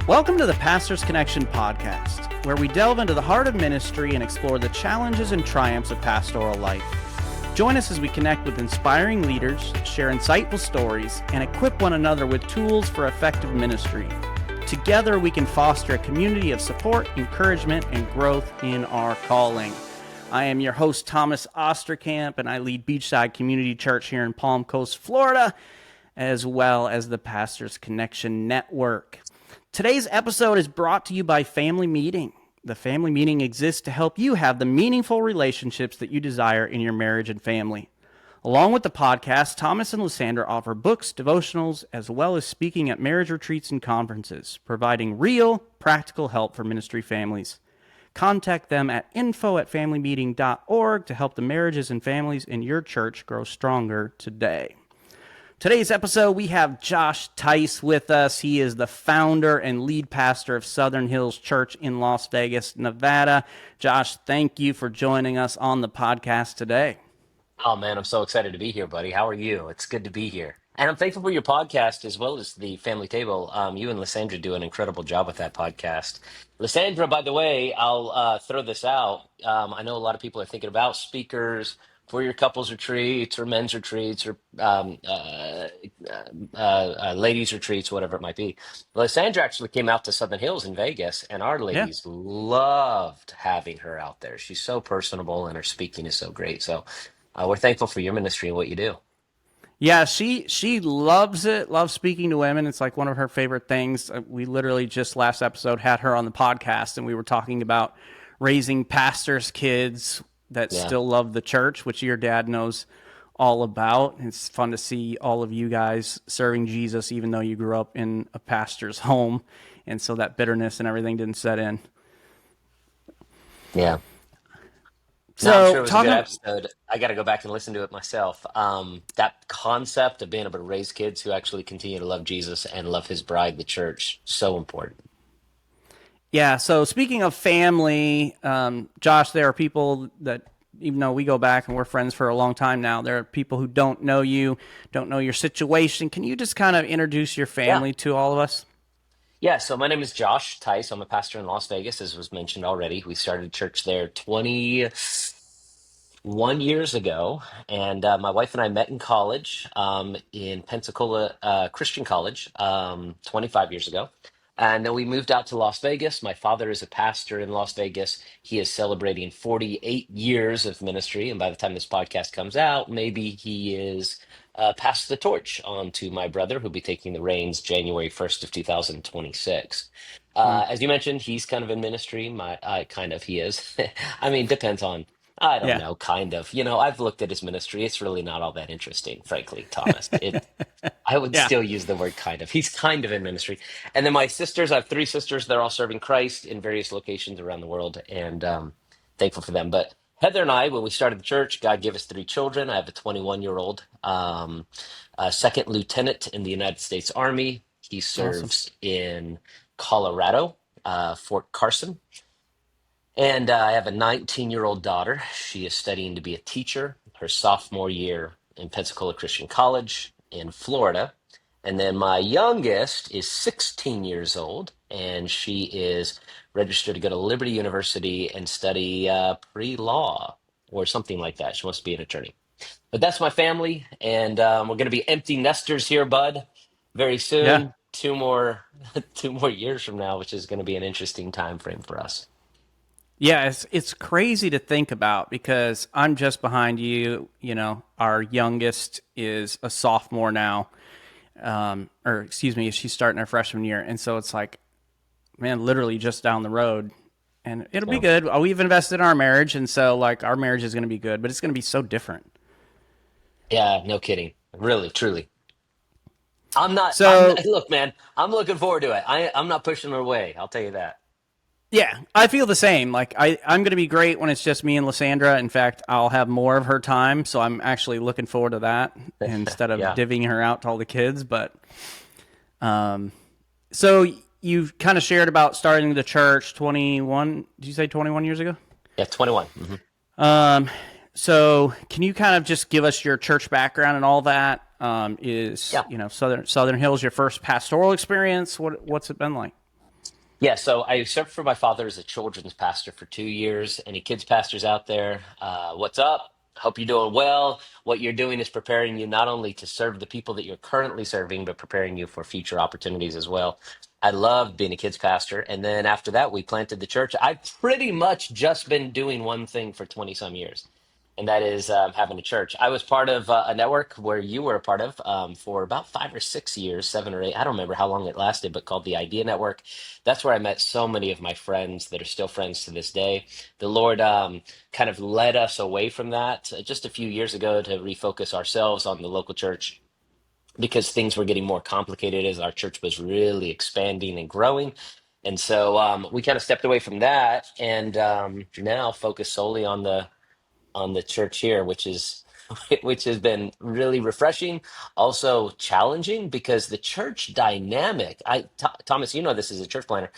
Welcome to the Pastor's Connection podcast, where we delve into the heart of ministry and explore the challenges and triumphs of pastoral life. Join us as we connect with inspiring leaders, share insightful stories, and equip one another with tools for effective ministry. Together, we can foster a community of support, encouragement, and growth in our calling. I am your host, Thomas Osterkamp, and I lead Beachside Community Church here in Palm Coast, Florida, as well as the Pastor's Connection Network. Today's episode is brought to you by Family Meeting. The Family Meeting exists to help you have the meaningful relationships that you desire in your marriage and family. Along with the podcast, Thomas and Lysandra offer books, devotionals, as well as speaking at marriage retreats and conferences, providing real, practical help for ministry families. Contact them at info@familymeeting.org to help the marriages and families in your church grow stronger today. Today's episode, we have Josh Teis with us. He is the founder and lead pastor of Southern Hills Church in Las Vegas, Nevada. Josh, thank you for joining us on the podcast today. Oh man, I'm so excited to be here, buddy. How are you? It's good to be here. And I'm thankful for your podcast as well as the Family Table. You and Lysandra do an incredible job with that podcast. Lysandra, by the way, I'll throw this out. I know a lot of people are thinking about speakers for your couples retreats or men's retreats or ladies retreats, whatever it might be. Lysandra actually came out to Southern Hills in Vegas, and our Yeah. ladies loved having her out there. She's so personable, and her speaking is so great. So we're thankful for your ministry and what you do. Yeah, she loves it, loves speaking to women. It's like one of her favorite things. We literally just last episode had her on the podcast, and we were talking about raising pastors' kids that Yeah. still love the church, which your dad knows all about. It's fun to see all of you guys serving Jesus, even though you grew up in a pastor's home, and so that bitterness and everything didn't set in. Yeah. No, I'm So sure it was a good episode. I got to go back and listen to it myself. That concept of being able to raise kids who actually continue to love Jesus and love his bride, the church, so important. Yeah, so speaking of family, Josh, there are people that, even though we go back and we're friends for a long time now, there are people who don't know you, don't know your situation. Can you just kind of introduce your Yeah. family to all of us? Yeah. So my name is Josh Teis. I'm a pastor in Las Vegas, as was mentioned already. We started a church there 21 years ago. And my wife and I met in college in Pensacola Christian College 25 years ago. And then we moved out to Las Vegas. My father is a pastor in Las Vegas. He is celebrating 48 years of ministry. And by the time this podcast comes out, maybe he is passed the torch on to my brother, who'll be taking the reins January 1st of 2026. Hmm. As you mentioned, he's kind of in ministry. He is. I mean, depends on, I don't Yeah. know, kind of. I've looked at his ministry. It's really not all that interesting, frankly, Thomas. I would Yeah. still use the word kind of. He's kind of in ministry. And then my sisters, I have three sisters. They're all serving Christ in various locations around the world, and thankful for them. But Heather and I, when we started the church, God gave us three children. I have a 21-year-old, a second lieutenant in the United States Army. He Awesome. serves in Colorado, Fort Carson. And I have a 19-year-old daughter. She is studying to be a teacher her sophomore year in Pensacola Christian College in Florida. And then my youngest is 16 years old, and she is registered to go to Liberty University and study pre-law or something like that. She wants to be an attorney. But that's my family, and we're going to be empty nesters here, bud, very Yeah. soon. Two more, 2 more years from now, which is going to be an interesting time frame for us. Yeah, it's crazy to think about because I'm just behind you. You know, our youngest is a sophomore now, or excuse me, she's starting her freshman year. And so it's like, man, literally just down the road. And it'll be Yeah. good. We've invested in our marriage, and so like our marriage is going to be good, but it's going to be so different. Yeah, no kidding. Really, truly. So Look, man, I'm looking forward to it. I'm not pushing her away. I'll tell you that. yeah, I feel the same. Like I'm going to be great when it's just me and Lysandra. In fact, I'll have more of her time, so I'm actually looking forward to that instead of Yeah. divvying her out to all the kids. But so you've kind of shared about starting the church 21. Did you say 21 years ago? Yeah, 21. Um, so can you kind of just give us your church background and all that? Is Yeah. Southern Hills your first pastoral experience? What's it been like? Yeah, so I served for my father as a children's pastor for 2 years. Any kids pastors out there, what's up? Hope you're doing well. What you're doing is preparing you not only to serve the people that you're currently serving, but preparing you for future opportunities as well. I loved being a kids pastor. And then after that, we planted the church. I've pretty much just been doing one thing for 20 some years, and that is having a church. I was part of a network where you were a part of for about 5 or 6 years, 7 or 8. I don't remember how long it lasted, but called the Idea Network. That's where I met so many of my friends that are still friends to this day. The Lord kind of led us away from that just a few years ago to refocus ourselves on the local church because things were getting more complicated as our church was really expanding and growing. And so we kind of stepped away from that and now focus solely on the church here, which is which has been really refreshing, also challenging because the church dynamic. Thomas, you know this as a church planner,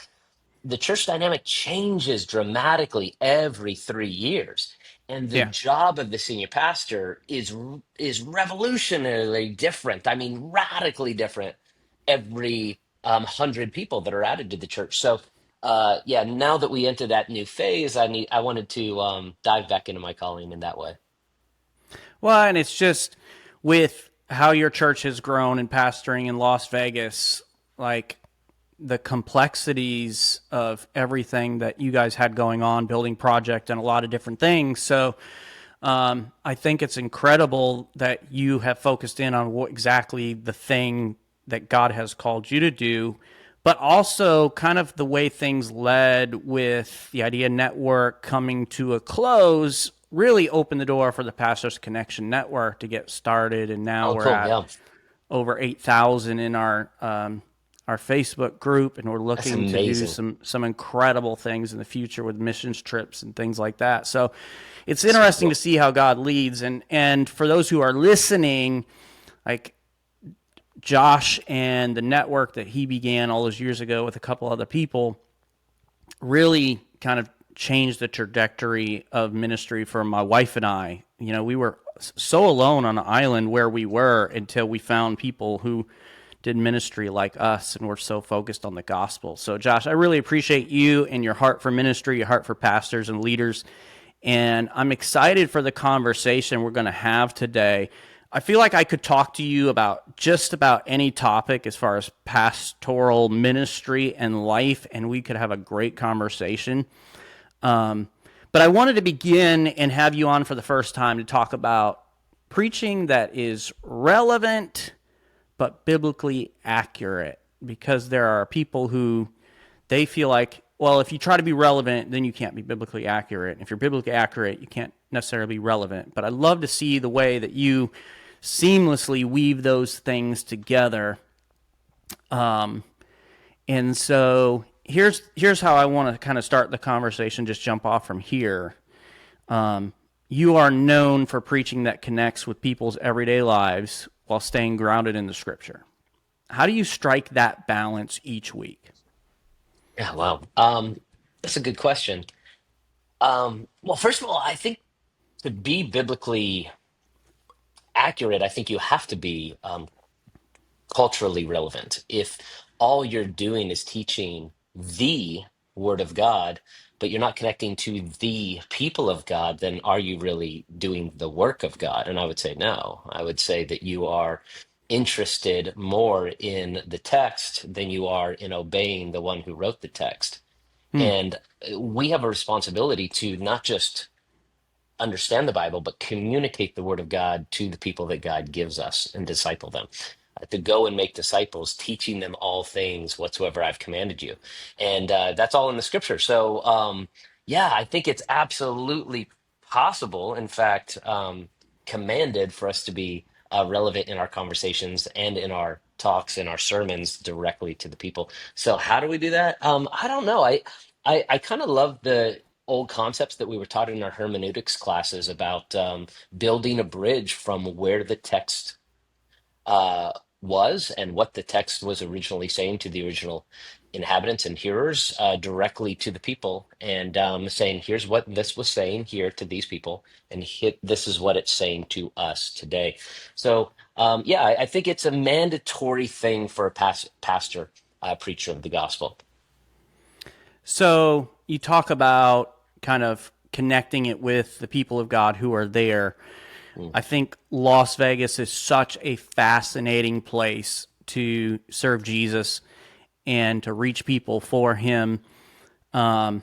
the church dynamic changes dramatically every 3 years, and the Yeah. job of the senior pastor is revolutionarily different. I mean, radically different every 100 people that are added to the church. So, yeah, now that we enter that new phase, I wanted to dive back into my calling in that way. Well, and it's just with how your church has grown and pastoring in Las Vegas, like the complexities of everything that you guys had going on, building project and a lot of different things. So I think it's incredible that you have focused in on what exactly the thing that God has called you to do, but also kind of the way things led with the Idea Network coming to a close really opened the door for the Pastors Connection Network to get started. And now Oh, we're cool. at Yeah, over 8,000 in our Facebook group, and we're that's looking to do amazing. some incredible things in the future with missions trips and things like that. So it's So interesting to cool. see how God leads. And for those who are listening, like Josh and the network that he began all those years ago with a couple other people really kind of changed the trajectory of ministry for my wife and I. You know, we were so alone on an island where we were until we found people who did ministry like us and were so focused on the gospel. So, Josh, I really appreciate you and your heart for ministry, your heart for pastors and leaders. And I'm excited for the conversation we're going to have today. I feel like I could talk to you about just about any topic as far as pastoral ministry and life, and we could have a great conversation. Um, but I wanted to begin and have you on for the first time to talk about preaching that is relevant but biblically accurate, because there are people who they feel like, well, if you try to be relevant, then you can't be biblically accurate. If you're biblically accurate, you can't necessarily be relevant. But I love to see the way that you seamlessly weave those things together. And so here's how I want to kind of start the conversation. Just jump off from here. You are known for preaching that connects with people's everyday lives while staying grounded in the Scripture. How do you strike that balance each week? Yeah, wow. That's a good question. Well, first of all, I think to be biblically accurate, I think you have to be culturally relevant. If all you're doing is teaching the Word of God, but you're not connecting to the people of God, then are you really doing the work of God? And I would say no. I would say that you are interested more in the text than you are in obeying the one who wrote the text. Hmm. And we have a responsibility to not just understand the Bible, but communicate the Word of God to the people that God gives us and disciple them. To go and make disciples, teaching them all things whatsoever I've commanded you. And that's all in the scripture. So, yeah, I think it's absolutely possible, in fact, commanded for us to be relevant in our conversations and in our talks and our sermons directly to the people. So, how do we do that? I don't know. I kind of love the old concepts that we were taught in our hermeneutics classes about building a bridge from where the text uh, was and what the text was originally saying to the original inhabitants and hearers directly to the people, and saying, here's what this was saying here to these people, and this is what it's saying to us today. So, yeah, I think it's a mandatory thing for a pastor, preacher of the gospel. So you talk about kind of connecting it with the people of God who are there. Mm. I think Las Vegas is such a fascinating place to serve Jesus and to reach people for Him. What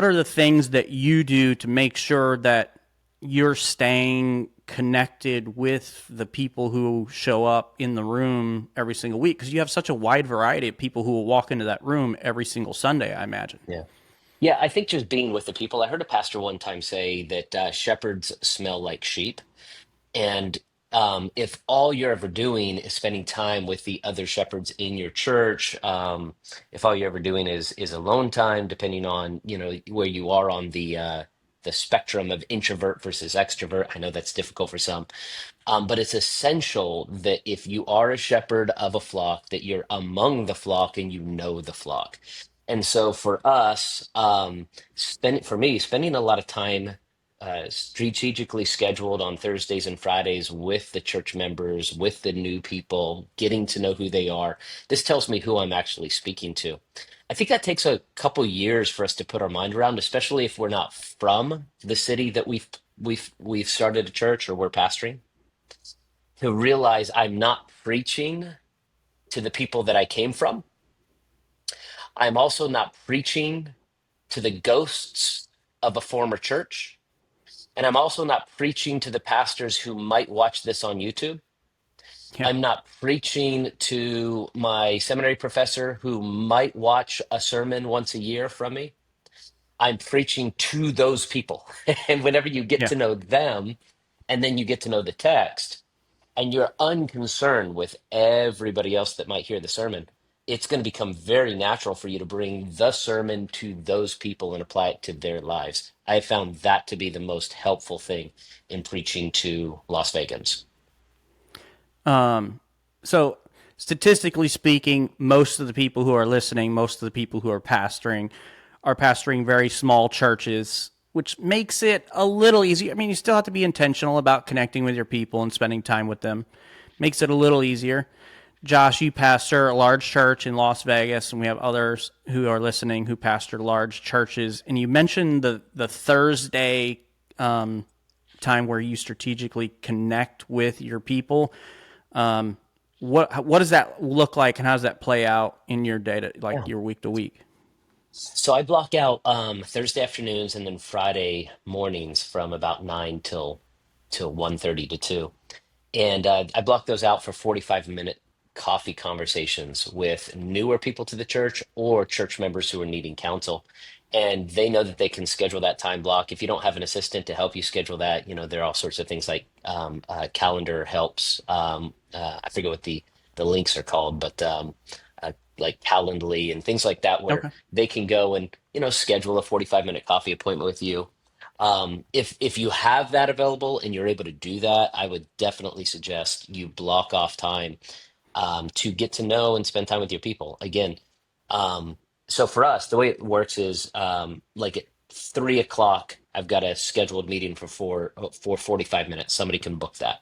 are the things that you do to make sure that you're staying connected with the people who show up in the room every single week? Because you have such a wide variety of people who will walk into that room every single Sunday, I imagine. Yeah. Yeah, I think just being with the people. I heard a pastor one time say that shepherds smell like sheep. And if all you're ever doing is spending time with the other shepherds in your church, if all you're ever doing is alone time, depending on where you are on the spectrum of introvert versus extrovert. I know that's difficult for some, but it's essential that if you are a shepherd of a flock, that you're among the flock and you know the flock. And so for us, for me, spending a lot of time strategically scheduled on Thursdays and Fridays with the church members, with the new people, getting to know who they are. This tells me who I'm actually speaking to. I think that takes a couple years for us to put our mind around, especially if we're not from the city that we've started a church or we're pastoring, to realize I'm not preaching to the people that I came from. I'm also not preaching to the ghosts of a former church. And I'm also not preaching to the pastors who might watch this on YouTube. Yeah, I'm not preaching to my seminary professor who might watch a sermon once a year from me. I'm preaching to those people. And whenever you get yeah. to know them, and then you get to know the text, and you're unconcerned with everybody else that might hear the sermon, it's going to become very natural for you to bring the sermon to those people and apply it to their lives. I have found that to be the most helpful thing in preaching to Las Vegans. So, statistically speaking, most of the people who are listening, most of the people who are pastoring very small churches, which makes it a little easier. I mean, you still have to be intentional about connecting with your people and spending time with them. Makes it a little easier. Josh, you pastor a large church in Las Vegas, and we have others who are listening who pastor large churches. And you mentioned the Thursday time where you strategically connect with your people. What does that look like, and how does that play out in your data, like Yeah. your week to week? So I block out Thursday afternoons and then Friday mornings from about 9 till 1:30 to 2. And I block those out for 45-minute coffee conversations with newer people to the church or church members who are needing counsel. And they know that they can schedule that time block. If you don't have an assistant to help you schedule that, there are all sorts of things like calendar helps. I forget what the links are called, but like Calendly and things like that, where Okay. they can go and schedule a 45-minute coffee appointment with you. If you have that available and you're able to do that, I would definitely suggest you block off time to get to know and spend time with your people. Again, so for us, the way it works is like at 3 o'clock, I've got a scheduled meeting for 45 minutes. Somebody can book that.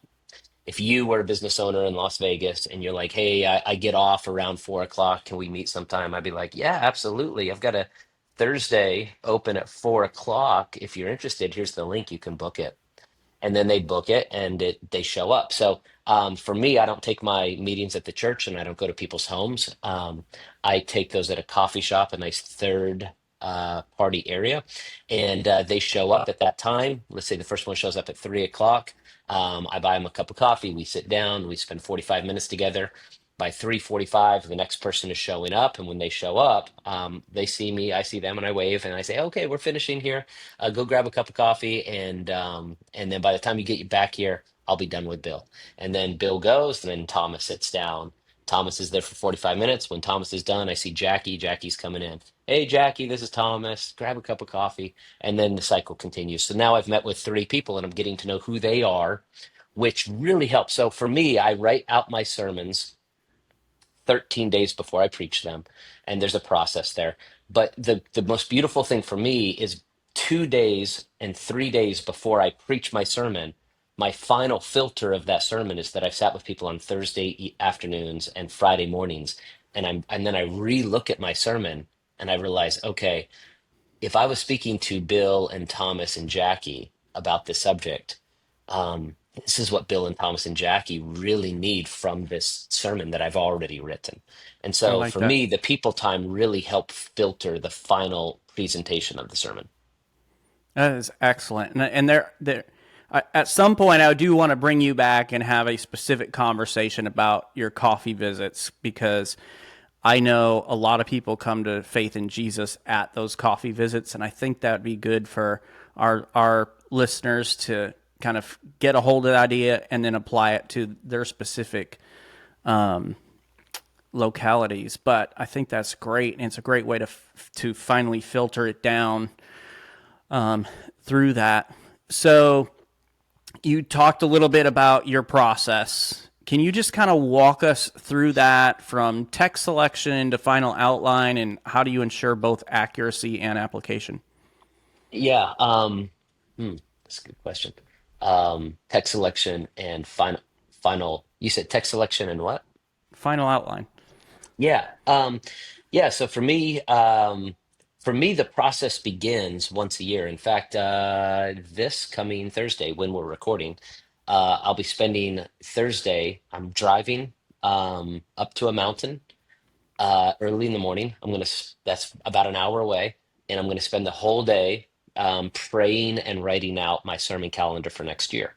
If you were a business owner in Las Vegas and you're like, hey, I get off around 4 o'clock, can we meet sometime? I'd be like, yeah, absolutely. I've got a Thursday open at 4 o'clock. If you're interested, here's the link. You can book it, and then they book it and they show up. So for me, I don't take my meetings at the church and I don't go to people's homes. I take those at a coffee shop, a nice third party area, and they show up at that time. Let's say the first one shows up at 3 o'clock. I buy them a cup of coffee. We sit down. We spend 45 minutes together. By 3:45, the next person is showing up, and when they show up, they see me, I see them, and I wave, and I say, "Okay, we're finishing here. Go grab a cup of coffee, and then by the time you get back here, I'll be done with Bill." And then Bill goes, and then Thomas sits down. Thomas is there for 45 minutes. When Thomas is done, I see Jackie. Jackie's coming in. Hey, Jackie, this is Thomas. Grab a cup of coffee. And then the cycle continues. So now I've met with three people and I'm getting to know who they are, which really helps. So for me, I write out my sermons 13 days before I preach them, and there's a process there. But the most beautiful thing for me is 2 days and 3 days before I preach my sermon, my final filter of that sermon is that I've sat with people on Thursday afternoons and Friday mornings, and then I re-look at my sermon And I realized, okay, if I was speaking to Bill and Thomas and Jackie about this subject, this is what Bill and Thomas and Jackie really need from this sermon that I've already written. And I so like for that. me, the people time really helped filter the final presentation of the sermon. That is excellent. And at some point, I do want to bring you back and have a specific conversation about your coffee visits because I know a lot of people come to faith in Jesus at those coffee visits, and I think that would be good for our listeners to kind of get a hold of the idea and then apply it to their specific localities. But I think that's great, and it's a great way to finally filter it down through that. So you talked a little bit about your process. Can you just kind of walk us through that from text selection to final outline, and how do you ensure both accuracy and application? Yeah, that's a good question. Text selection and final. You said text selection and what? Final outline. Yeah. Yeah. So for me, the process begins once a year. In fact, this coming Thursday, when we're recording, I'll be spending Thursday. I'm driving up to a mountain early in the morning. That's about an hour away, and I'm gonna spend the whole day praying and writing out my sermon calendar for next year.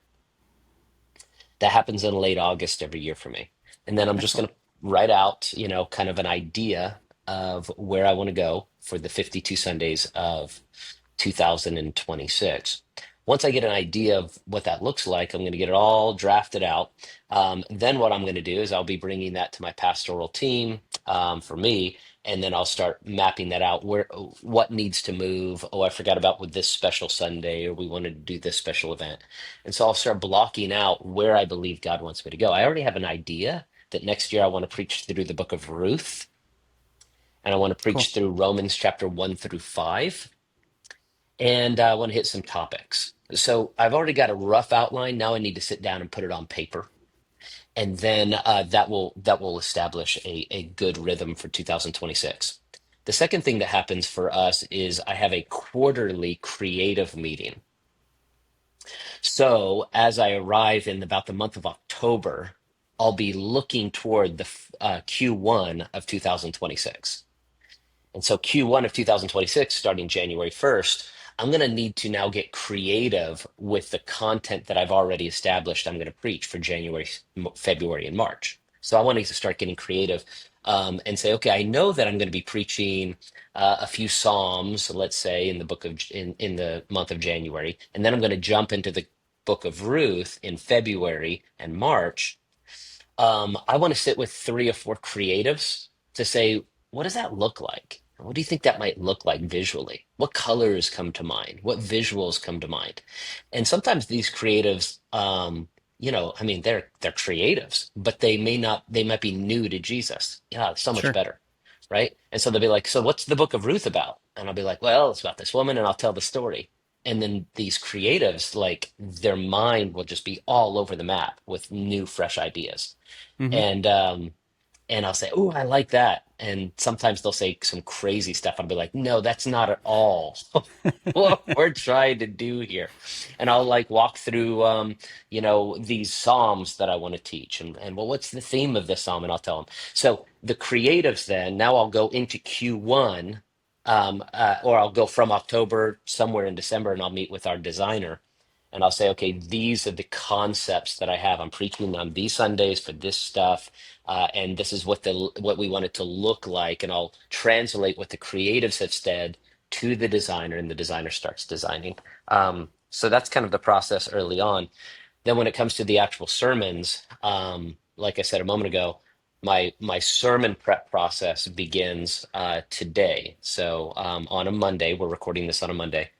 That happens in late August every year for me. And then I'm just Excellent. going to write out, kind of an idea of where I want to go for the 52 Sundays of 2026. Once I get an idea of what that looks like, I'm going to get it all drafted out. Then what I'm going to do is I'll be bringing that to my pastoral team for me, and then I'll start mapping that out. What needs to move? Oh, I forgot about with this special Sunday, or we wanted to do this special event, and so I'll start blocking out where I believe God wants me to go. I already have an idea that next year I want to preach through the book of Ruth, and I want to Cool. preach through Romans chapter 1 through 5, and I want to hit some topics. So I've already got a rough outline. Now I need to sit down and put it on paper, and then that will establish a good rhythm for 2026. The second thing that happens for us is I have a quarterly creative meeting. So as I arrive in about the month of October, I'll be looking toward the Q1 of 2026. And so Q1 of 2026, starting January 1st, I'm going to need to now get creative with the content that I've already established I'm going to preach for January, February, and March. So I want to start getting creative and say, okay, I know that I'm going to be preaching a few Psalms, let's say, in the in the month of January, and then I'm going to jump into the book of Ruth in February and March. I want to sit with three or four creatives to say, what does that look like? What do you think that might look like visually? What colors come to mind? What visuals come to mind? And sometimes these creatives, I mean, they're creatives, but they might be new to Jesus. Yeah, so much Sure. better, right? And so they'll be like, so what's the book of Ruth about? And I'll be like, well, it's about this woman, and I'll tell the story. And then these creatives, like their mind will just be all over the map with new, fresh ideas Mm-hmm. and I'll say, "Oh, I like that." And sometimes they'll say some crazy stuff. I'll be like, "No, that's not at all what we're trying to do here." And I'll like walk through, these psalms that I want to teach, and well, what's the theme of this psalm? And I'll tell them. So the creatives, then now I'll go into Q1, or I'll go from October somewhere in December, and I'll meet with our designer and I'll say, okay, these are the concepts that I have. I'm preaching on these Sundays for this stuff, and this is what we want it to look like. And I'll translate what the creatives have said to the designer, and the designer starts designing. So that's kind of the process early on. Then when it comes to the actual sermons, like I said a moment ago, my sermon prep process begins today. So on a Monday, we're recording this on a Monday.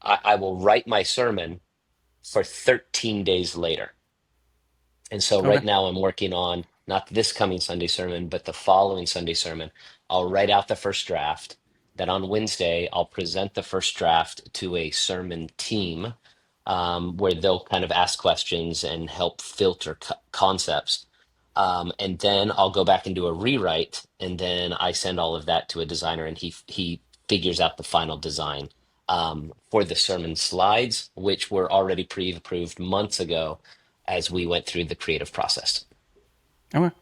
I will write my sermon for 13 days later. And so right Okay. now I'm working on not this coming Sunday sermon, but the following Sunday sermon. I'll write out the first draft. Then on Wednesday, I'll present the first draft to a sermon team where they'll kind of ask questions and help filter concepts. And then I'll go back and do a rewrite, and then I send all of that to a designer, and he figures out the final design for the sermon slides, which were already pre-approved months ago as we went through the creative process. Okay,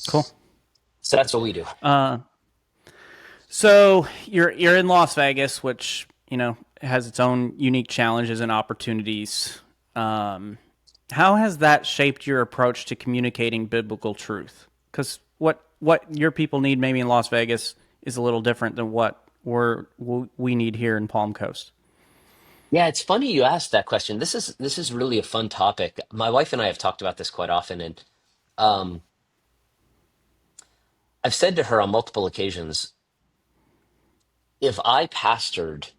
cool. So that's what we do. So you're in Las Vegas, which has its own unique challenges and opportunities. How has that shaped your approach to communicating biblical truth? Because what your people need maybe in Las Vegas is a little different than what we need here in Palm Coast. Yeah, it's funny you asked that question. This is really a fun topic. My wife and I have talked about this quite often, and um, I've said to her on multiple occasions, if I pastored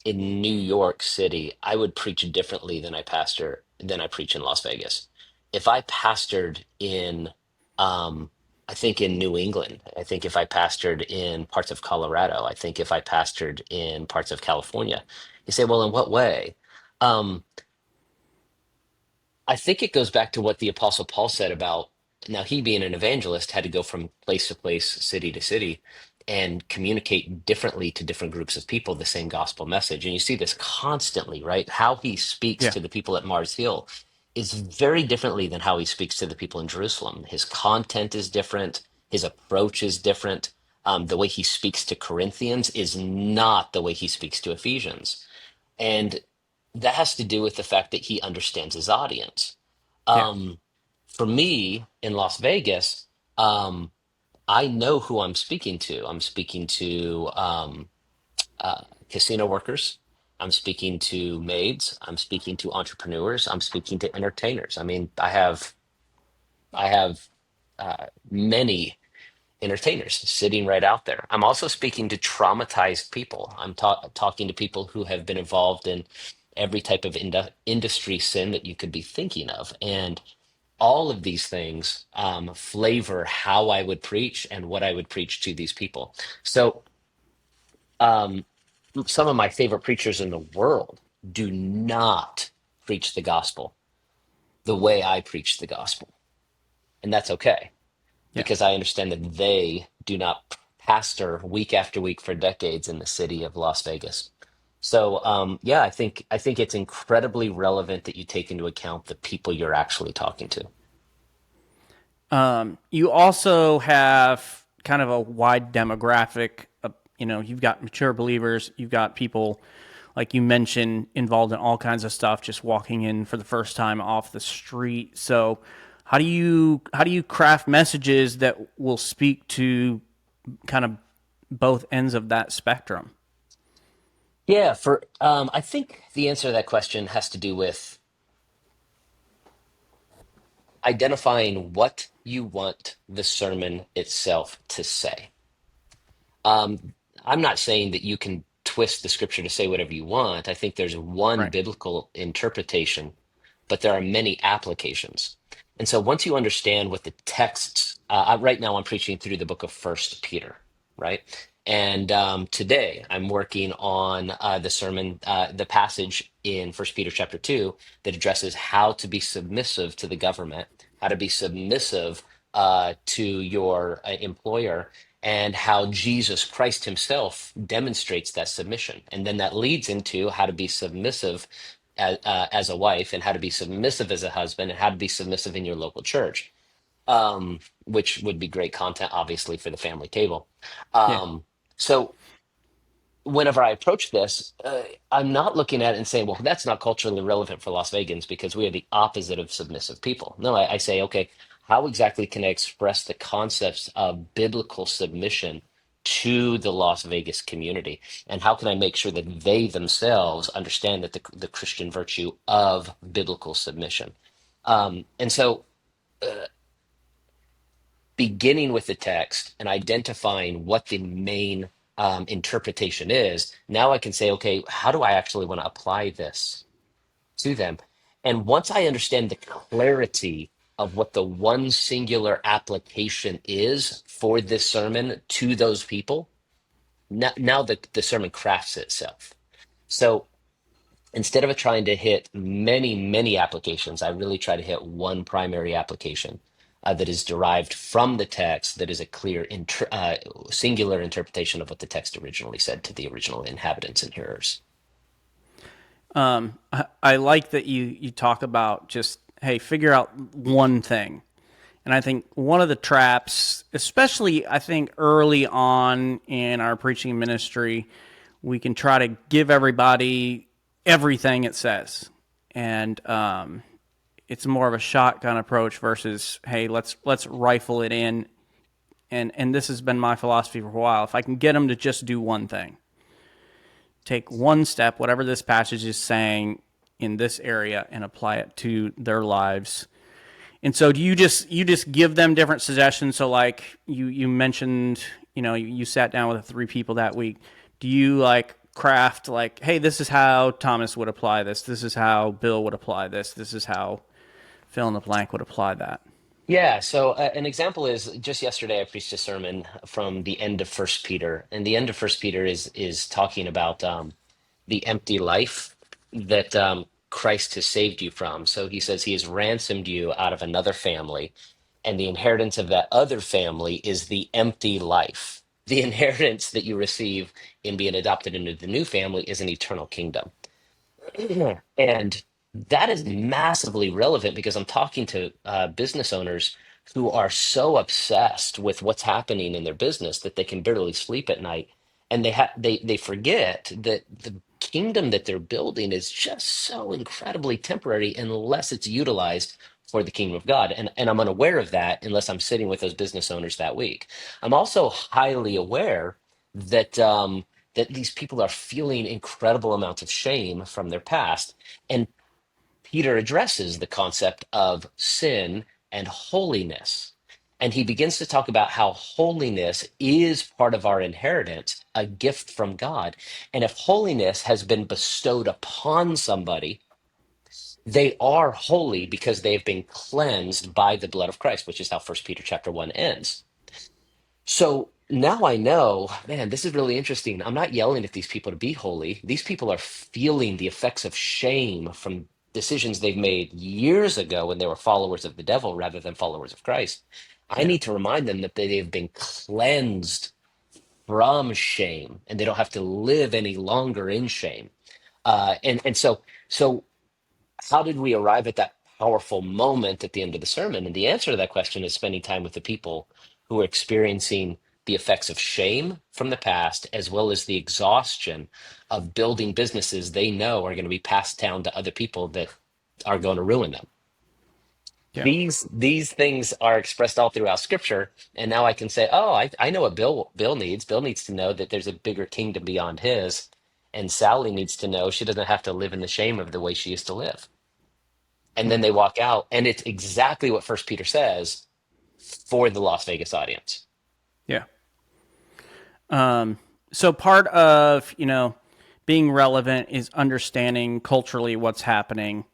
in New York City, I would preach differently than I preach in Las Vegas. If I pastored in, I think in New England, I think if I pastored in parts of Colorado, I think if I pastored in parts of California, you say, well, in what way? Um, I think it goes back to what the Apostle Paul said about now he being an evangelist had to go from place to place, city to city, and communicate differently to different groups of people the same gospel message. And you see this constantly, right? How he speaks Yeah, to the people at Mars Hill is very differently than how he speaks to the people in Jerusalem. His content is different, his approach is different. The way he speaks to Corinthians is not the way he speaks to Ephesians. And that has to do with the fact that he understands his audience. yeah, Um, for me in Las Vegas, um, I know who I'm speaking to. I'm speaking to casino workers. I'm speaking to maids. I'm speaking to entrepreneurs. I'm speaking to entertainers. I mean, I have many entertainers sitting right out there. I'm also speaking to traumatized people. I'm talking to people who have been involved in every type of industry sin that you could be thinking of. And all of these things flavor how I would preach and what I would preach to these people. So, um, some of my favorite preachers in the world do not preach the gospel the way I preach the gospel. And that's okay yeah. because I understand that they do not pastor week after week for decades in the city of Las Vegas. So yeah, I think it's incredibly relevant that you take into account the people you're actually talking to. You also have kind of a wide demographic. You've got mature believers, you've got people like you mentioned involved in all kinds of stuff, just walking in for the first time off the street. So, how do you craft messages that will speak to kind of both ends of that spectrum? Yeah, for I think the answer to that question has to do with identifying what you want the sermon itself to say. Um, I'm not saying that you can twist the scripture to say whatever you want. I think there's one Right. biblical interpretation, but there are many applications. And so once you understand what the texts, right now I'm preaching through the book of First Peter, right? And today I'm working on the sermon, the passage in First Peter chapter 2 that addresses how to be submissive to the government, how to be submissive to your employer, and how Jesus Christ himself demonstrates that submission. And then that leads into how to be submissive as a wife, and how to be submissive as a husband, and how to be submissive in your local church, which would be great content, obviously, for the family table. Yeah. So whenever I approach this, I'm not looking at it and saying, well, that's not culturally relevant for Las Vegans because we are the opposite of submissive people. No, I say, okay, how exactly can I express the concepts of biblical submission to the Las Vegas community? And how can I make sure that they themselves understand that the Christian virtue of biblical submission? And so beginning with the text and identifying what the main interpretation is, now I can say, okay, how do I actually want to apply this to them? And once I understand the clarity of what the one singular application is for this sermon to those people, now the sermon crafts itself. So Instead of trying to hit many, many applications, I really try to hit one primary application that is derived from the text, that is a clear, singular interpretation of what the text originally said to the original inhabitants and hearers. I like that you talk about just, hey, figure out one thing. And I think one of the traps, especially I think early on in our preaching ministry, we can try to give everybody everything it says. And it's more of a shotgun approach versus, hey, let's rifle it in. And this has been my philosophy for a while. If I can get them to just do one thing, take one step, whatever this passage is saying in this area, and apply it to their lives. And so, do you just give them different suggestions? So, like you mentioned, you sat down with the three people that week. Do you like craft like, hey, this is how Thomas would apply this. This is how Bill would apply this. This is how fill in the blank would apply that. Yeah, so an example is just yesterday I preached a sermon from the end of First Peter, and the end of First Peter is talking about the empty life that Christ has saved you from. So he says he has ransomed you out of another family, and the inheritance of that other family is the empty life. The inheritance that you receive in being adopted into the new family is an eternal kingdom. And that is massively relevant because I'm talking to business owners who are so obsessed with what's happening in their business that they can barely sleep at night, and they forget that the kingdom that they're building is just so incredibly temporary unless it's utilized for the kingdom of God. And I'm unaware of that unless I'm sitting with those business owners that week. I'm also highly aware that that these people are feeling incredible amounts of shame from their past. And Peter addresses the concept of sin and holiness. And he begins to talk about how holiness is part of our inheritance, a gift from God. And if holiness has been bestowed upon somebody, they are holy because they've been cleansed by the blood of Christ, which is how First Peter chapter 1 ends. So now I know, man, this is really interesting. I'm not yelling at these people to be holy. These people are feeling the effects of shame from decisions they've made years ago when they were followers of the devil rather than followers of Christ. I Yeah. need to remind them that they have been cleansed from shame and they don't have to live any longer in shame. So how did we arrive at that powerful moment at the end of the sermon? And the answer to that question is spending time with the people who are experiencing the effects of shame from the past, as well as the exhaustion of building businesses they know are going to be passed down to other people that are going to ruin them. Yeah. These things are expressed all throughout Scripture, and now I can say, oh, I know what Bill needs. Bill needs to know that there's a bigger kingdom beyond his, and Sally needs to know she doesn't have to live in the shame of the way she used to live. And then Hmm. they walk out, and it's exactly what First Peter says for the Las Vegas audience. Yeah. So part of being relevant is understanding culturally what's happening.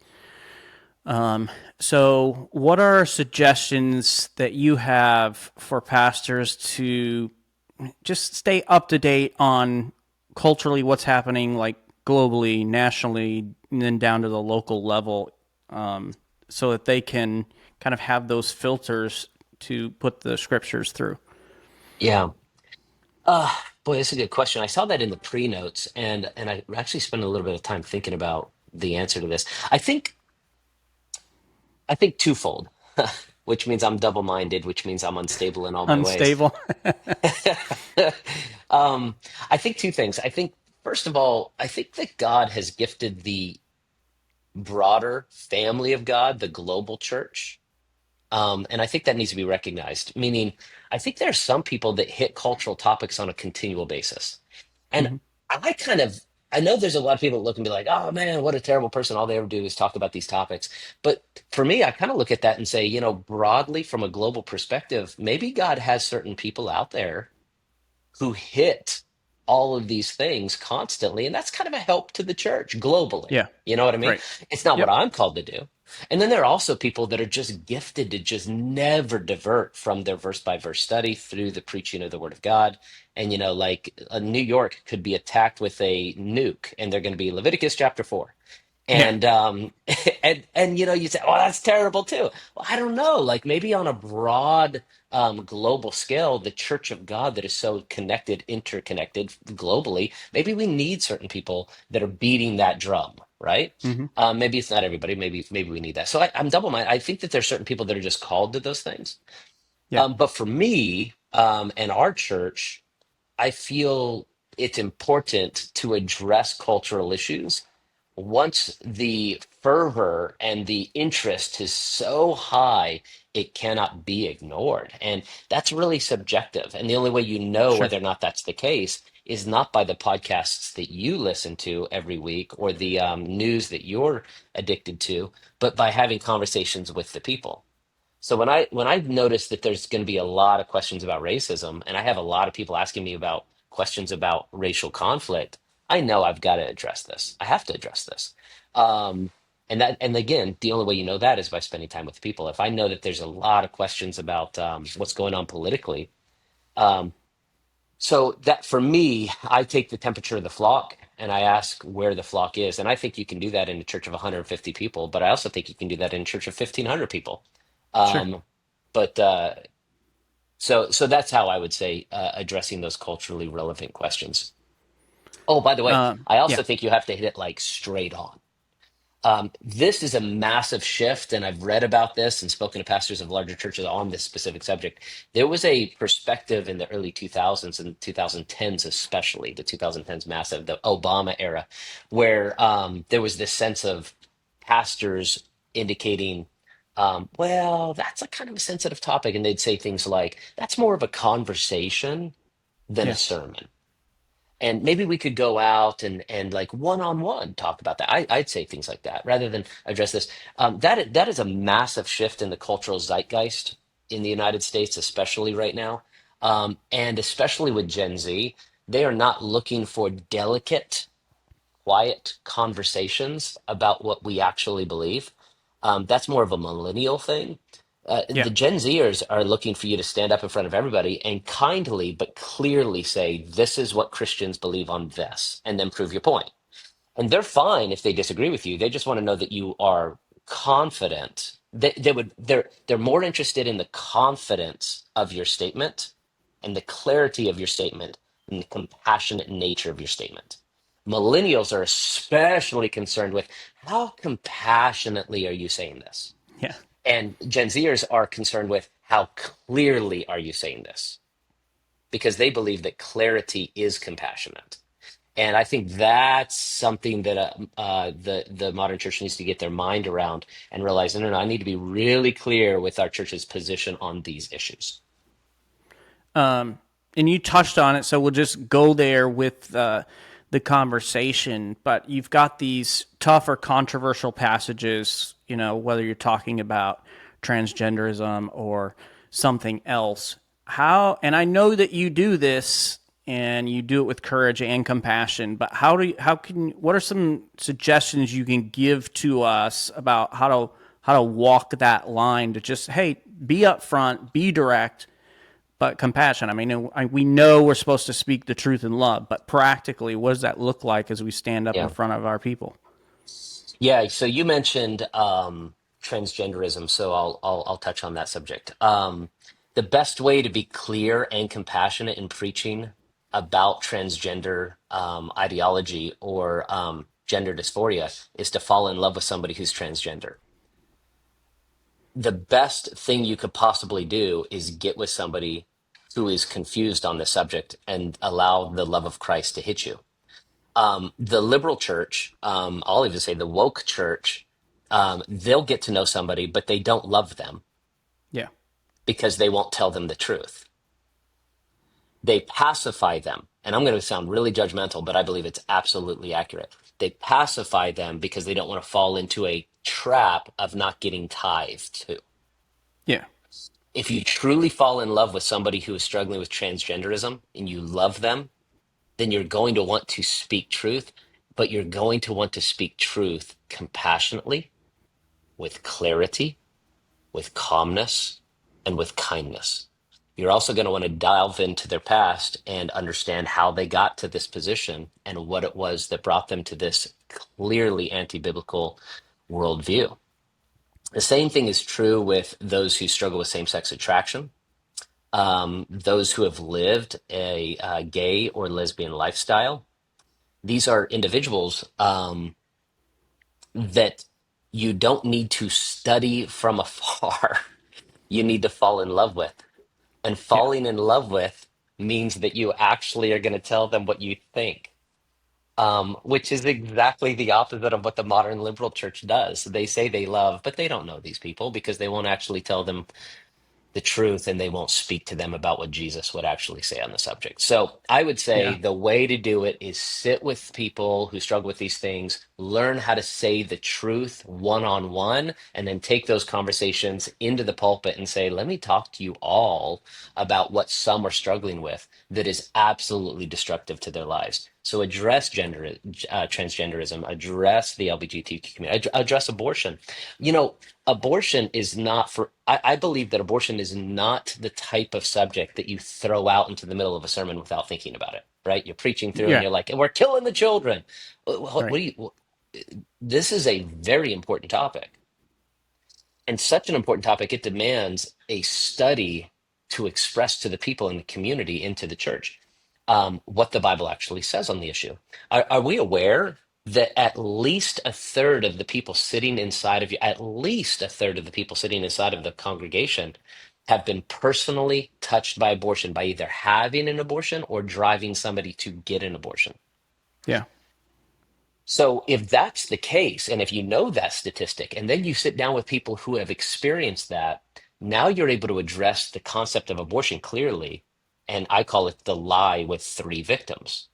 So, what are suggestions that you have for pastors to just stay up to date on culturally what's happening, like globally, nationally, and then down to the local level, so that they can kind of have those filters to put the scriptures through? Yeah. Boy, that's a good question. I saw that in the pre-notes, and I actually spent a little bit of time thinking about the answer to this. I think twofold, which means I'm double-minded, which means I'm unstable in all my ways. Unstable. um, I think two things. I think first of all, I think that God has gifted the broader family of God, the global church. And I think that needs to be recognized. Meaning, I think there are some people that hit cultural topics on a continual basis. And Hmm. I kind of, I know there's a lot of people that look and be like, oh man, what a terrible person. All they ever do is talk about these topics. But for me, I kind of look at that and say, broadly from a global perspective, maybe God has certain people out there who hit all of these things constantly. And that's kind of a help to the church globally. Yeah. You know what I mean? Right. It's not what Yep. I'm called to do. And then there are also people that are just gifted to just never divert from their verse by verse study through the preaching of the word of God. And, like New York could be attacked with a nuke, and they're going to be Leviticus chapter 4. Yeah. And and you say, oh, that's terrible too. Well, I don't know. Like maybe on a broad global scale, the Church of God that is so connected, interconnected globally, maybe we need certain people that are beating that drum, right? Hmm. Maybe it's not everybody. Maybe we need that. So I'm double minded. I think that there's certain people that are just called to those things. Yeah. But for me and our church, I feel it's important to address cultural issues once the fervor and the interest is so high, it cannot be ignored. And that's really subjective. And the only way you know Sure. whether or not that's the case is not by the podcasts that you listen to every week or the news that you're addicted to, but by having conversations with the people. So when I notice that there's going to be a lot of questions about racism, and I have a lot of people asking me about questions about racial conflict, I know I've got to address this. I have to address this. And again, the only way you know that is by spending time with people. If I know that there's a lot of questions about what's going on politically, um, so that for me, I take the temperature of the flock and I ask where the flock is. And I think you can do that in a church of 150 people, but I also think you can do that in a church of 1,500 people. Sure. Um, but so that's how I would say addressing those culturally relevant questions. Oh, by the way, I Yeah. also think you have to hit it like straight on. This is a massive shift, and I've read about this and spoken to pastors of larger churches on this specific subject. There was a perspective in the early 2000s and 2010s, especially the 2010s massive, the Obama era, where there was this sense of pastors indicating, well, that's a kind of a sensitive topic, and they'd say things like, "That's more of a conversation than a Yeah. sermon." And maybe we could go out and like one on one talk about that. I'd say things like that rather than address this. That is a massive shift in the cultural zeitgeist in the United States, especially right now, and especially with Gen Z. They are not looking for delicate quiet conversations about what we actually believe. That's more of a millennial thing. Yeah. The Gen Zers are looking for you to stand up in front of everybody and kindly but clearly say, this is what Christians believe on this, and then prove your point. And they're fine if they disagree with you. They just want to know that you are confident. They're more interested in the confidence of your statement and the clarity of your statement and the compassionate nature of your statement. Millennials are especially concerned with how compassionately are you saying this? Yeah. And Gen Zers are concerned with how clearly are you saying this? Because they believe that clarity is compassionate. And I think that's something that the modern church needs to get their mind around and realize, no, I need to be really clear with our church's position on these issues. And you touched on it, so we'll just go there with the conversation. But you've got these tough or controversial passages, whether you're talking about transgenderism or something else. And I know that you do this and you do it with courage and compassion, but what are some suggestions you can give to us about how to walk that line to just, hey, be upfront, be direct, but compassion. I mean, we know we're supposed to speak the truth in love, but practically, what does that look like as we stand up in Yeah. front of our people? Yeah. So you mentioned transgenderism, so I'll touch on that subject. The best way to be clear and compassionate in preaching about transgender ideology or gender dysphoria is to fall in love with somebody who's transgender. The best thing you could possibly do is get with somebody who is confused on the subject and allow the love of Christ to hit you. The liberal church, I'll even say the woke church, they'll get to know somebody, but they don't love them Yeah, because they won't tell them the truth. They pacify them. And I'm going to sound really judgmental, but I believe it's absolutely accurate. They pacify them because they don't want to fall into a trap of not getting tithed to. yeah, If you truly fall in love with somebody who is struggling with transgenderism and you love them, then you're going to want to speak truth, but you're going to want to speak truth compassionately with clarity, with calmness, and with kindness. You're also going to want to delve into their past and understand how they got to this position and what it was that brought them to this clearly anti-biblical worldview. The same thing is true with those who struggle with same-sex attraction, those who have lived a gay or lesbian lifestyle. These are individuals that you don't need to study from afar. You need to fall in love with. And Yeah. falling in love with means that you actually are going to tell them what you think, which is exactly the opposite of what the modern liberal church does. They say they love, but they don't know these people because they won't actually tell them the truth and they won't speak to them about what Jesus would actually say on the subject. So I would say Yeah. the way to do it is sit with people who struggle with these things, learn how to say the truth one on one, and then take those conversations into the pulpit and say, let me talk to you all about what some are struggling with that is absolutely destructive to their lives. So address transgenderism, address the LGBTQ community, address abortion. You know, abortion is not for, I believe that abortion is not the type of subject that you throw out into the middle of a sermon without thinking about it, right? You're preaching through and Yeah. you're like, and we're killing the children. What Right. do you, this is a very important topic, and such an important topic, it demands a study to express to the people in the community, into the church, what the Bible actually says on the issue. Are we aware that at least a third of the people sitting inside of you, at least a third of the people sitting inside of the congregation, have been personally touched by abortion by either having an abortion or driving somebody to get an abortion? Yeah. So if that's the case, and if you know that statistic, and then you sit down with people who have experienced that, now you're able to address the concept of abortion clearly. And I call it the lie with three victims.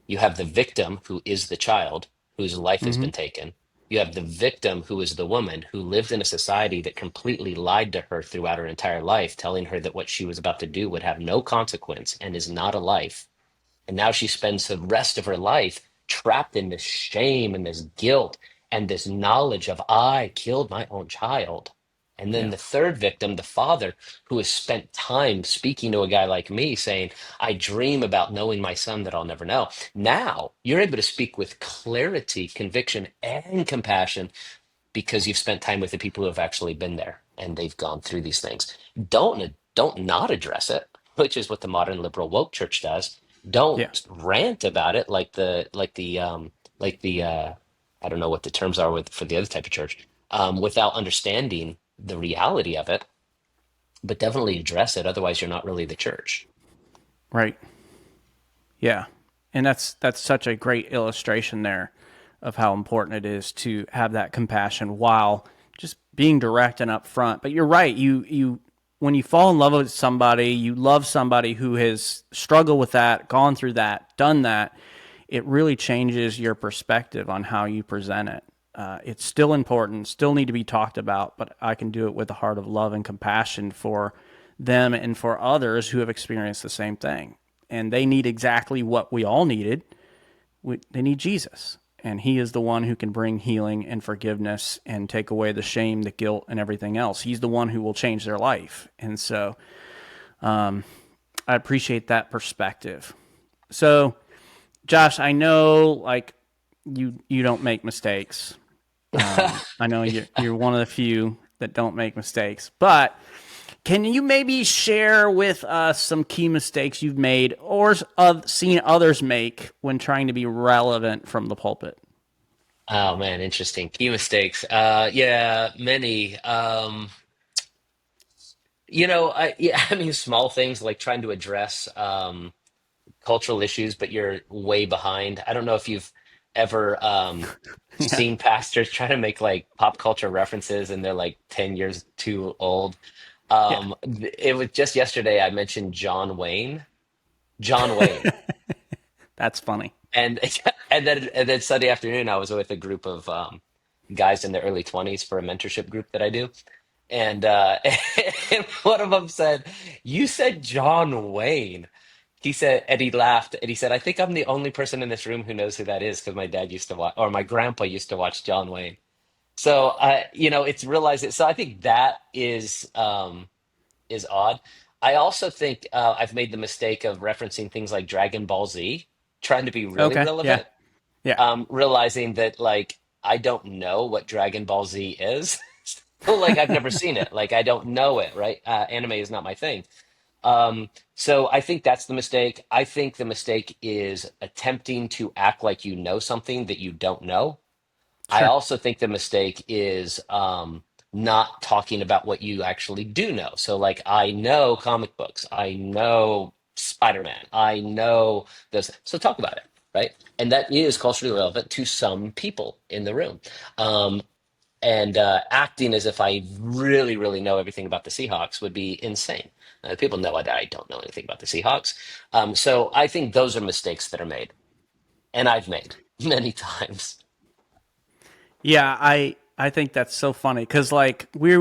You have the victim who is the child whose life has Mm-hmm. been taken. You have the victim who is the woman who lived in a society that completely lied to her throughout her entire life, telling her that what she was about to do would have no consequence and is not a life. And now she spends the rest of her life trapped in this shame and this guilt and this knowledge of, I killed my own child. And then Yeah. the third victim, the father, who has spent time speaking to a guy like me saying, I dream about knowing my son that I'll never know. Now you're able to speak with clarity, conviction, and compassion because you've spent time with the people who have actually been there and they've gone through these things. Don't not address it, which is what the modern liberal woke church does. Yeah. Don't rant about it like the I don't know what the terms are with for the other type of church, without understanding the reality of it, but definitely address it. Otherwise, you're not really the church. Right. Yeah. And that's such a great illustration there of how important it is to have that compassion while just being direct and upfront. But you're right. You when you fall in love with somebody, you love somebody who has struggled with that, gone through that, done that, it really changes your perspective on how you present it. It's still important, still need to be talked about, but I can do it with a heart of love and compassion for them and for others who have experienced the same thing. And they need exactly what we all needed. They need Jesus. And he is the one who can bring healing and forgiveness and take away the shame, the guilt, and everything else. He's the one who will change their life. And so I appreciate that perspective. So, Josh, I know like you don't make mistakes. I know you're one of the few that don't make mistakes, but can you maybe share with us some key mistakes you've made or seen others make when trying to be relevant from the pulpit? Oh man, interesting. Key mistakes. Yeah, many. I mean, small things like trying to address cultural issues, but you're way behind. I don't know if you've ever Yeah, seen pastors try to make like pop culture references and they're like 10 years too old. yeah, It was just yesterday I mentioned John Wayne. John Wayne. that's funny. And and then Sunday afternoon I was with a group of guys in their early 20s for a mentorship group that I do. And and one of them said, "You said John Wayne." He said, and he laughed, and he said, "I think I'm the only person in this room who knows who that is because my dad used to watch, or my grandpa used to watch John Wayne." So it's realized it. So I think that is odd. I also think I've made the mistake of referencing things like Dragon Ball Z, trying to be really Okay. Yeah. relevant, Yeah. realizing that like I don't know what Dragon Ball Z is. So like I've never seen it. Like I don't know it, right? Anime is not my thing. So I think that's the mistake. I think the mistake is attempting to act like you know something that you don't know. I Sure. also think the mistake is not talking about what you actually do know. So, like, I know comic books, I know Spider-Man, I know this. So, talk about it, right? And that is culturally relevant to some people in the room. Um, and acting as if I really, really know everything about the Seahawks would be insane. People know that I don't know anything about the Seahawks. So, I think those are mistakes that are made, and I've made many times. Yeah, I think that's so funny because like we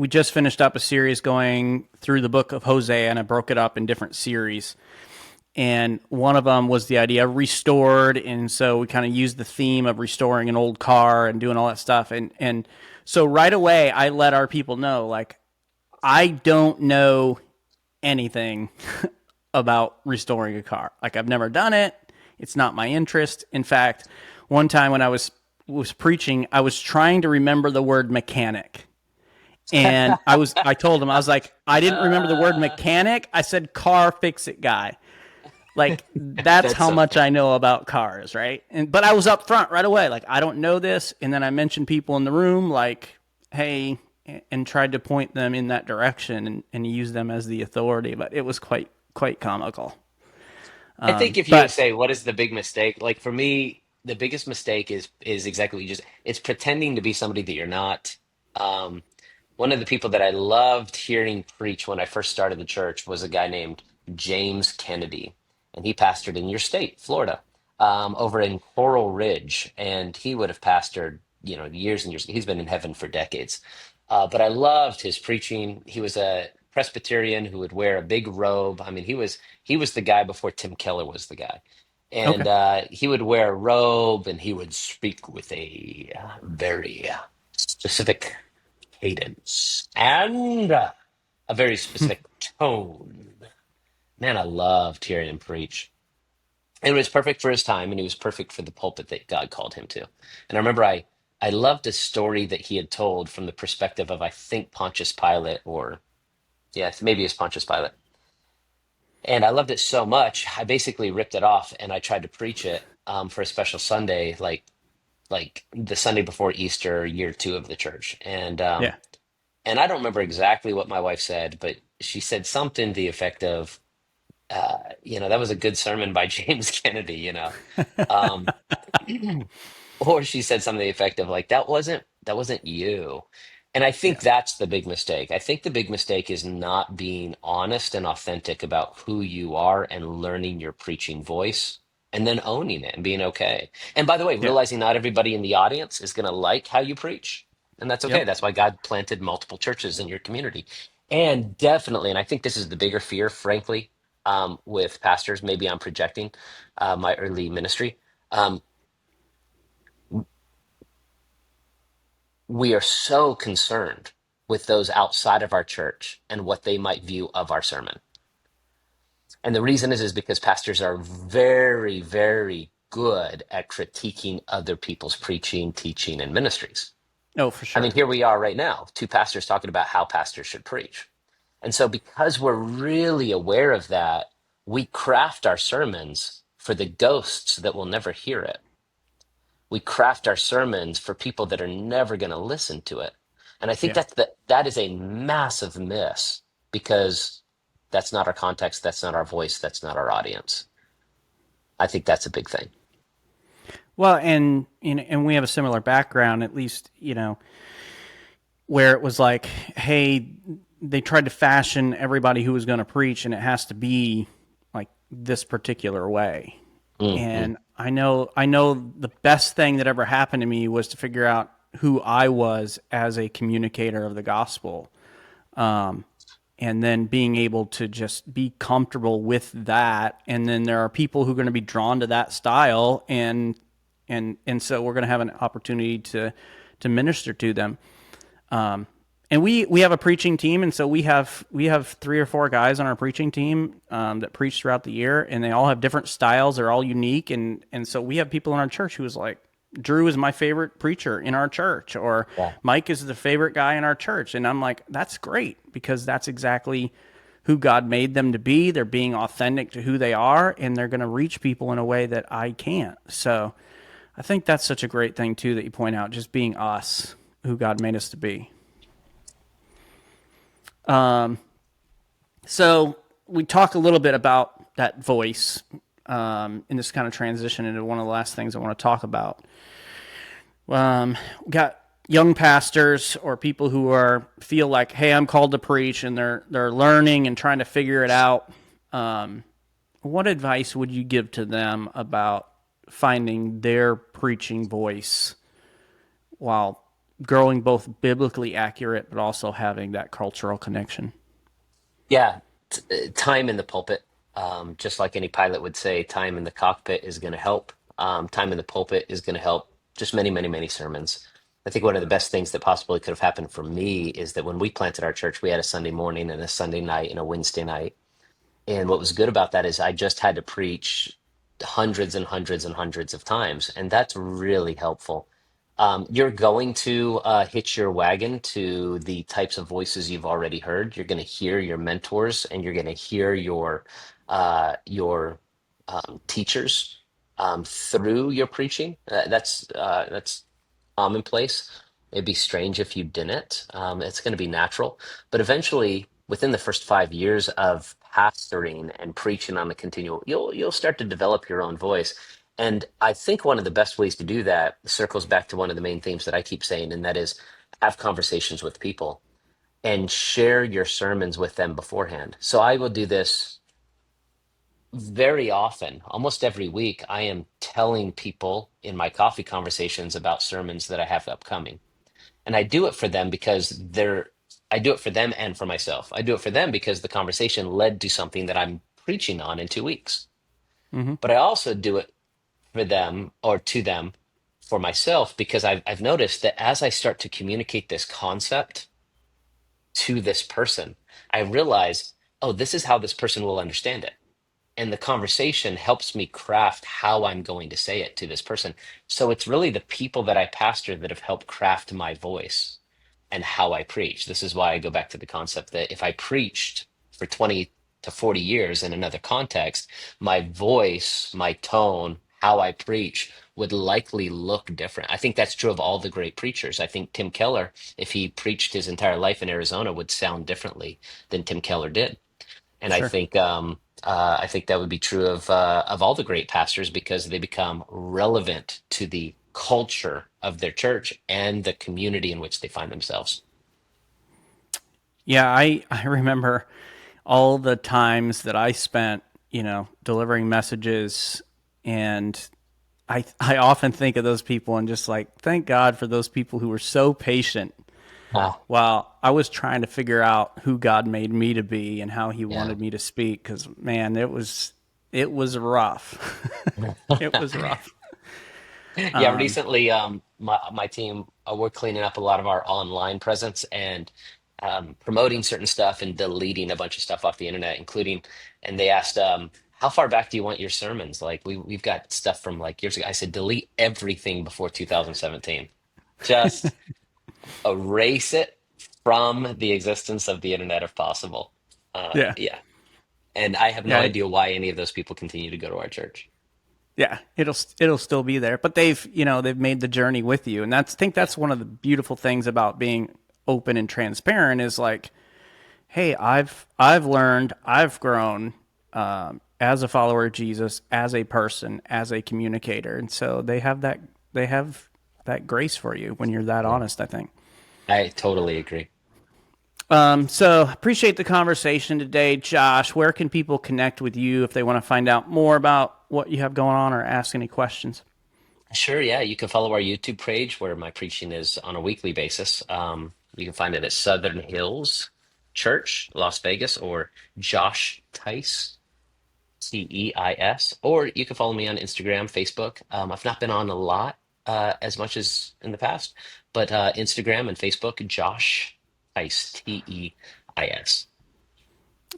just finished up a series going through the book of Hosea, and I broke it up in different series. And one of them was the idea of restored, and so we kind of used the theme of restoring an old car and doing all that stuff. And so right away, I let our people know like I don't know anything about restoring a car. Like I've never done it. It's not my interest. In fact, one time when I was preaching, I was trying to remember the word mechanic. And I told him, I was like, I didn't remember the word Uh, mechanic. I said car fix it guy. Like that's that's how so much I funny. know about cars, right? And but I was up front right away, like I don't know this, and then I mentioned people in the room, like, hey, and tried to point them in that direction and use them as the authority. But it was quite comical. I think if you But say what is the big mistake, like for me, the biggest mistake is exactly what you just it's pretending to be somebody that you're not. Um, One of the people that I loved hearing preach when I first started the church was a guy named James Kennedy, and he pastored in your state, Florida, over in Coral Ridge, and he would have pastored, years and years. He's been in heaven for decades. But I loved his preaching. He was a Presbyterian who would wear a big robe. I mean, he was the guy before Tim Keller was the guy. And okay. he would wear a robe and he would speak with a very specific cadence and a very specific tone. Man, I loved hearing him preach. And it was perfect for his time, and he was perfect for the pulpit that God called him to. And I remember I loved a story that he had told from the perspective of I think Pontius Pilate, or yeah, maybe it's Pontius Pilate. And I loved it so much, I basically ripped it off and I tried to preach it for a special Sunday, like the Sunday before Easter, year two of the church. Yeah. And I don't remember exactly what my wife said, but she said something to the effect of, that was a good sermon by James Kennedy, Um, or she said something to the effect of like, that wasn't you. And I think Yeah. that's the big mistake. I think the big mistake is not being honest and authentic about who you are and learning your preaching voice and then owning it and being okay. And by the way, Yeah. realizing not everybody in the audience is going to like how you preach. And that's okay. Yep. That's why God planted multiple churches in your community. And definitely, and I think this is the bigger fear, frankly, with pastors. Maybe I'm projecting my early ministry. Um, we are so concerned with those outside of our church and what they might view of our sermon. And the reason is because pastors are very, very good at critiquing other people's preaching, teaching, and ministries. Oh, for I mean, sure. here we are right now, two pastors talking about how pastors should preach. And so, because we're really aware of that, we craft our sermons for the ghosts that will never hear it. We craft our sermons for people that are never going to listen to it. And I think Yeah. that is a massive miss because that's not our context, that's not our voice, that's not our audience. I think that's a big thing. Well, and we have a similar background, at least where it was like, hey, they tried to fashion everybody who was going to preach, and it has to be like this particular way. Mm-hmm. And I know the best thing that ever happened to me was to figure out who I was as a communicator of the gospel. And then being able to just be comfortable with that. And then there are people who are going to be drawn to that style, and so we're going to have an opportunity to minister to them. And we have a preaching team, and so we have 3 or 4 guys on our preaching team that preach throughout the year, and they all have different styles. They're all unique, and so we have people in our church who is like, Drew is my favorite preacher in our church, or Yeah. Mike is the favorite guy in our church, and I'm like, that's great because that's exactly who God made them to be. They're being authentic to who they are, and they're going to reach people in a way that I can't. So I think that's such a great thing too that you point out, just being us, who God made us to be. So we talk a little bit about that voice, in this kind of transition into one of the last things I want to talk about. We got young pastors or people who are feel like, hey, I'm called to preach, and they're learning and trying to figure it out. What advice would you give to them about finding their preaching voice while growing both biblically accurate but also having that cultural connection? Yeah, time in the pulpit. Just like any pilot would say, time in the cockpit is going to help. Time in the pulpit is going to help just many, many, many sermons. I think one of the best things that possibly could have happened for me is that when we planted our church, we had a Sunday morning and a Sunday night and a Wednesday night. And what was good about that is I just had to preach hundreds and hundreds and hundreds of times, and that's really helpful. You're going to hitch your wagon to the types of voices you've already heard. You're going to hear your mentors, and you're going to hear your teachers through your preaching. That's commonplace. It'd be strange if you didn't. It's going to be natural. But eventually, within the first 5 years of pastoring and preaching on the continual, you'll start to develop your own voice. And I think one of the best ways to do that circles back to one of the main themes that I keep saying, and that is have conversations with people and share your sermons with them beforehand. So I will do this very often, almost every week. I am telling people in my coffee conversations about sermons that I have upcoming, and I do it for them because I do it for them and for myself. I do it for them because the conversation led to something that I'm preaching on in 2 weeks. Mm-hmm. But I also do it for them or to them for myself because I've noticed that as I start to communicate this concept to this person, I realize, oh, this is how this person will understand it. And the conversation helps me craft how I'm going to say it to this person. So it's really the people that I pastor that have helped craft my voice and how I preach. This is why I go back to the concept that if I preached for 20 to 40 years in another context, my voice, my tone, how I preach would likely look different. I think that's true of all the great preachers. I think Tim Keller, if he preached his entire life in Arizona, would sound differently than Tim Keller did. And Sure. I think that would be true of all the great pastors because they become relevant to the culture of their church and the community in which they find themselves. Yeah, I remember all the times that I spent, delivering messages, and I often think of those people and just like thank God for those people who were so patient Ah, while I was trying to figure out who God made me to be and how He yeah. wanted me to speak. Because man, it was rough. It was rough. Yeah, Um, recently, my team, we're cleaning up a lot of our online presence and promoting certain stuff and deleting a bunch of stuff off the internet, including, and they asked, how far back do you want your sermons? Like we've got stuff from like years ago. I said, delete everything before 2017. Just erase it from the existence of the internet if possible. yeah, Yeah. And I have no yeah, idea why any of those people continue to go to our church. yeah. It'll still be there, but they've made the journey with you, and I think Yeah. that's one of the beautiful things about being open and transparent is like, hey, I've learned, I've grown, as a follower of Jesus, as a person, as a communicator, and so they have that grace for you when you're that Yeah. honest, I think. I totally agree. So appreciate the conversation today, Josh. Where can people connect with you if they want to find out more about what you have going on or ask any questions? Sure, yeah. You can follow our YouTube page where my preaching is on a weekly basis. You can find it at Southern Hills Church, Las Vegas, or Josh Teis, Teis, or you can follow me on Instagram, Facebook. I've not been on a lot, as much as in the past, but Instagram and Facebook, Josh Teis, Teis.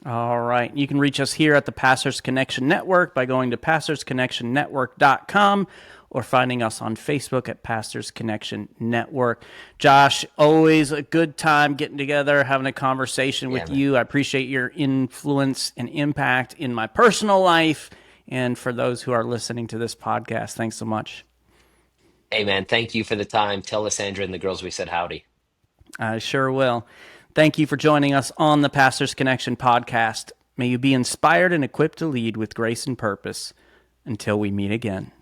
All right. You can reach us here at the Pastors Connection Network by going to pastorsconnectionnetwork.com or finding us on Facebook at Pastors Connection Network. Josh, always a good time getting together, having a conversation Yeah, with man. you. I appreciate your influence and impact in my personal life and for those who are listening to this podcast. Thanks so much. Hey, man, thank you for the time. Tell Lysandra and the girls we said howdy. I sure will. Thank you for joining us on the Pastors Connection podcast. May you be inspired and equipped to lead with grace and purpose. Until we meet again.